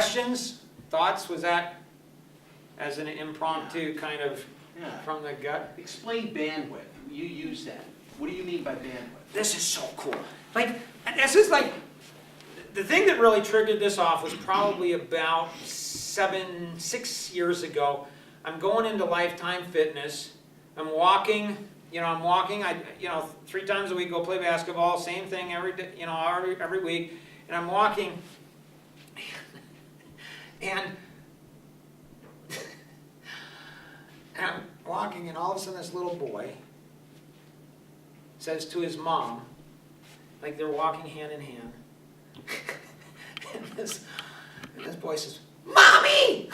questions, thoughts? Was that as an impromptu kind of from the gut? Explain bandwidth. You use that. What do you mean by bandwidth? This is so cool. Like, this is like, the thing that really triggered this off was probably about 6 years ago. I'm going into Lifetime Fitness. I'm walking, I 3 times a week go play basketball, same thing every day, every week. And I'm walking, and I'm walking, and all of a sudden this little boy says to his mom, like they're walking hand in hand, and this boy says, "Mommy!"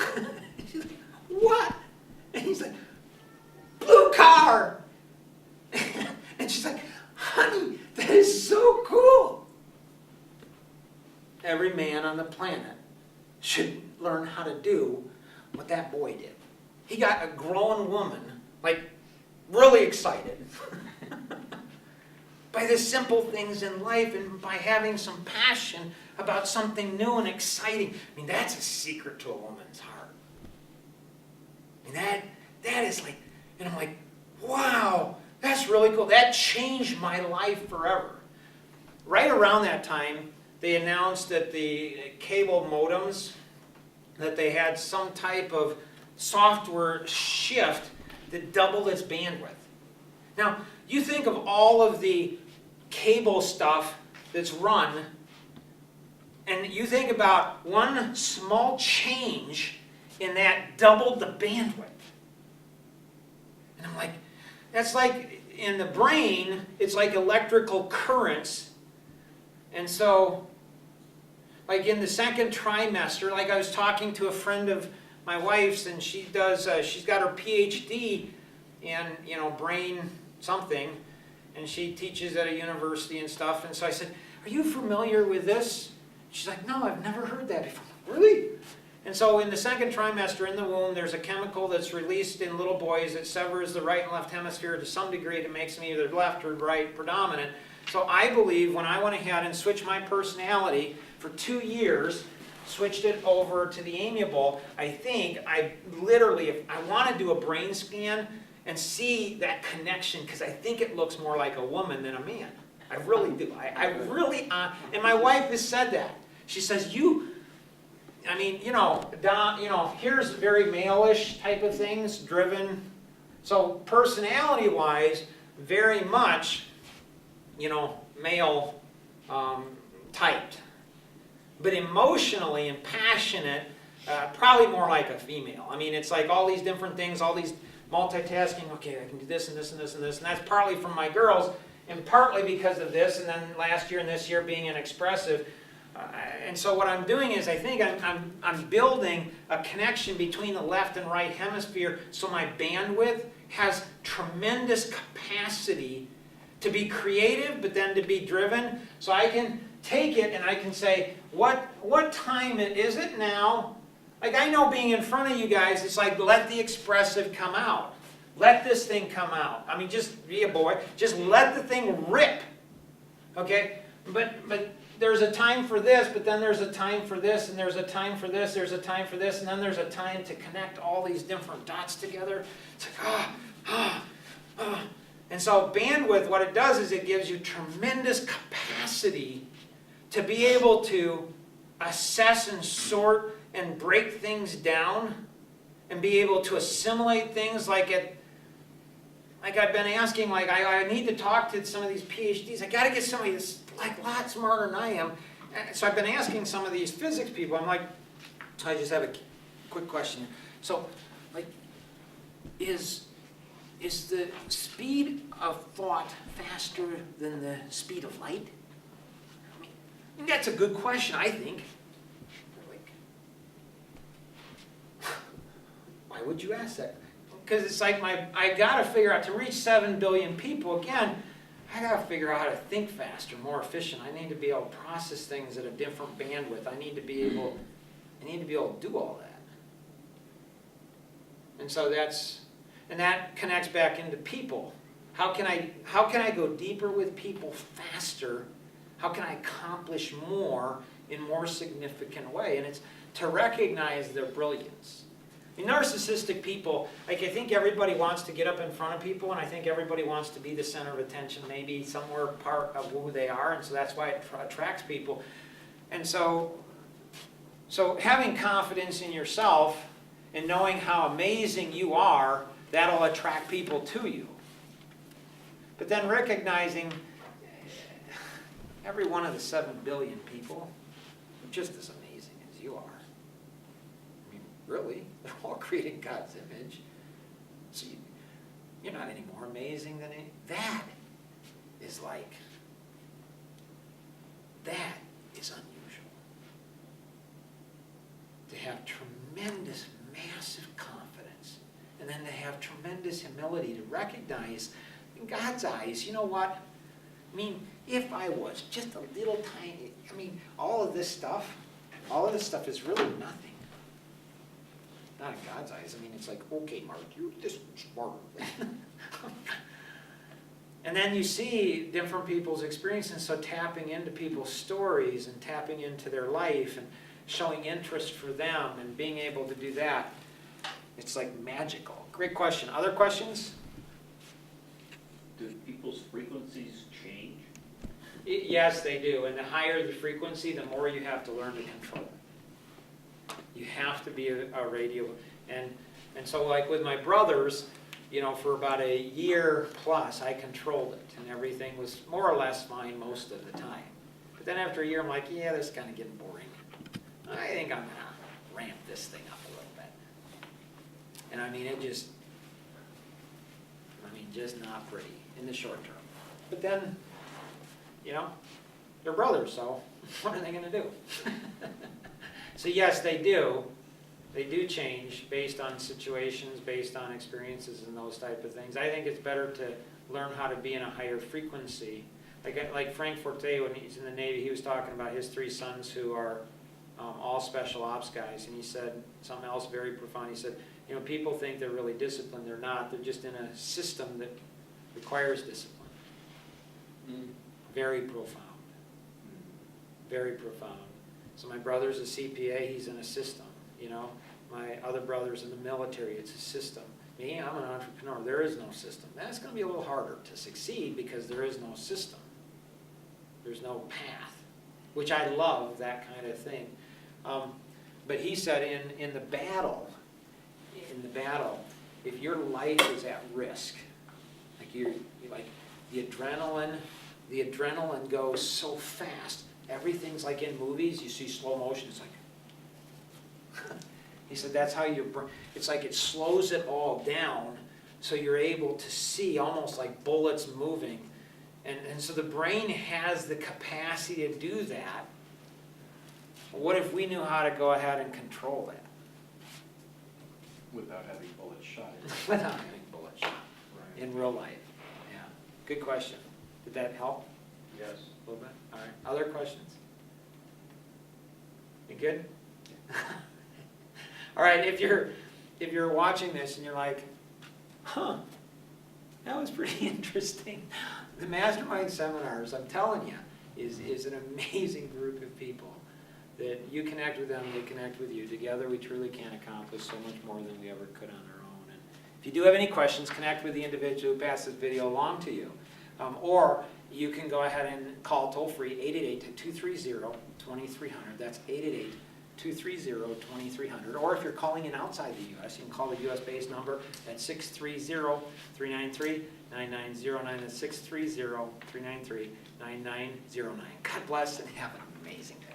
She's like, "What?" And he's like, "Blue car!" And she's like, "Honey, that is so cool." Every man on the planet should learn how to do what that boy did. He got a grown woman, like, really excited by the simple things in life and by having some passion about something new and exciting. I mean, that's a secret to a woman's heart. I mean, that is like, and I'm like, wow, that's really cool. That changed my life forever. Right around that time, they announced that the cable modems, that they had some type of software shift that doubled its bandwidth. Now, you think of all of the cable stuff that's run, and you think about one small change in that doubled the bandwidth. And I'm like, that's like in the brain, it's like electrical currents. And so, like in the second trimester, like I was talking to a friend of my wife's, and she does, she's got her PhD in, brain something, and she teaches at a university and stuff. And so I said, "Are you familiar with this?" She's like, "No, I've never heard that before." "Really?" And so in the second trimester in the womb, there's a chemical that's released in little boys that severs the right and left hemisphere to some degree to make them either left or right predominant. So I believe when I went ahead and switched my personality for 2 years, switched it over to the amiable, I think I literally, if I want to do a brain scan and see that connection, because I think it looks more like a woman than a man. I really do. I really, and my wife has said that. She says, here's very male-ish type of things, driven. So personality-wise, very much, male typed. But emotionally and passionate, probably more like a female. I mean, it's like all these different things, all these multitasking. Okay, I can do this and this and this and this. And that's partly from my girls, and partly because of this, and then last year and this year being an expressive. And so what I'm doing is I think I'm building a connection between the left and right hemisphere, so my bandwidth has tremendous capacity to be creative, but then to be driven. So I can take it and I can say, what time is it now? Like, I know being in front of you guys, it's like, let the expressive come out. Let this thing come out. I mean, just be a boy. Just let the thing rip. Okay? But there's a time for this, but then there's a time for this, and there's a time for this, there's a time for this, and then there's a time to connect all these different dots together. It's like, And so bandwidth, what it does is it gives you tremendous capacity to be able to assess and sort and break things down and be able to assimilate things like I've been asking, like I need to talk to some of these PhDs. I got to get somebody that's like a lot smarter than I am. And so I've been asking some of these physics people. I'm like, I just have a quick question. So, like, is the speed of thought faster than the speed of light? I mean, that's a good question, I think. Like, why would you ask that? Because it's like I got to figure out, to reach 7 billion people, again, I got to figure out how to think faster, more efficient. I need to be able to process things at a different bandwidth. I need to be able to do all that. And so that connects back into people. How can I go deeper with people faster? How can I accomplish more in more significant way? And to recognize their brilliance. I mean, narcissistic people, like I think everybody wants to get up in front of people, and I think everybody wants to be the center of attention, maybe somewhere part of who they are, and so that's why it attracts people. And so having confidence in yourself and knowing how amazing you are, that'll attract people to you. But then recognizing every one of the 7 billion people are just as amazing as you are. I mean, really, they're all created in God's image. So you're not any more amazing than any. That is unusual. To have tremendous, massive confidence, and then to have tremendous humility to recognize in God's eyes, you know what? I mean, if I was just a little tiny, I mean, all of this stuff is really nothing. Not in God's eyes. I mean, it's like, okay, Mark, you're this much smarter. And then you see different people's experiences, so tapping into people's stories and tapping into their life and showing interest for them and being able to do that, it's like magical. Great question. Other questions? Do people's frequencies change? Yes, they do. And the higher the frequency, the more you have to learn to control it. You have to be a radio. And so like with my brothers, you know, for about a year plus, I controlled it. And everything was more or less fine most of the time. But then after a year, I'm like, yeah, this is kind of getting boring. I think I'm going to ramp this thing up a little bit. And I mean, just not pretty in the short term. But then, you know, they're brothers, so what are they going to do? So yes, they do. They do change based on situations, based on experiences and those type of things. I think it's better to learn how to be in a higher frequency. Like Frank Forte, when he's in the Navy, he was talking about his 3 sons who are all special ops guys, and he said something else very profound. He said, you know, people think they're really disciplined. They're not. They're just in a system that requires discipline. Very profound. Very profound. So my brother's a CPA. He's in a system. You know, my other brother's in the military. It's a system. Me, I'm an entrepreneur. There is no system. That's going to be a little harder to succeed because there is no system. There's no path, which I love that kind of thing. But he said in the battle, if your life is at risk, like you're like the adrenaline goes so fast. Everything's like in movies. You see slow motion. It's like he said that's how it's like it slows it all down, so you're able to see almost like bullets moving, and so the brain has the capacity to do that. What if we knew how to go ahead and control that? Without having bullets shot. Without having bullets shot. Right. In real life. Yeah. Good question. Did that help? Yes. A little bit? All right. Other questions? You good? All right. If you're watching this and you're like, huh, that was pretty interesting. The Mastermind Seminars, I'm telling you, is an amazing group of people. That you connect with them, they connect with you. Together we truly can accomplish so much more than we ever could on our own. And if you do have any questions, connect with the individual who passed this video along to you. Or you can go ahead and call toll-free 888-230-2300. That's 888-230-2300. Or if you're calling in outside the U.S., you can call the U.S.-based number at 630-393-9909. That's 630-393-9909. God bless and have an amazing day.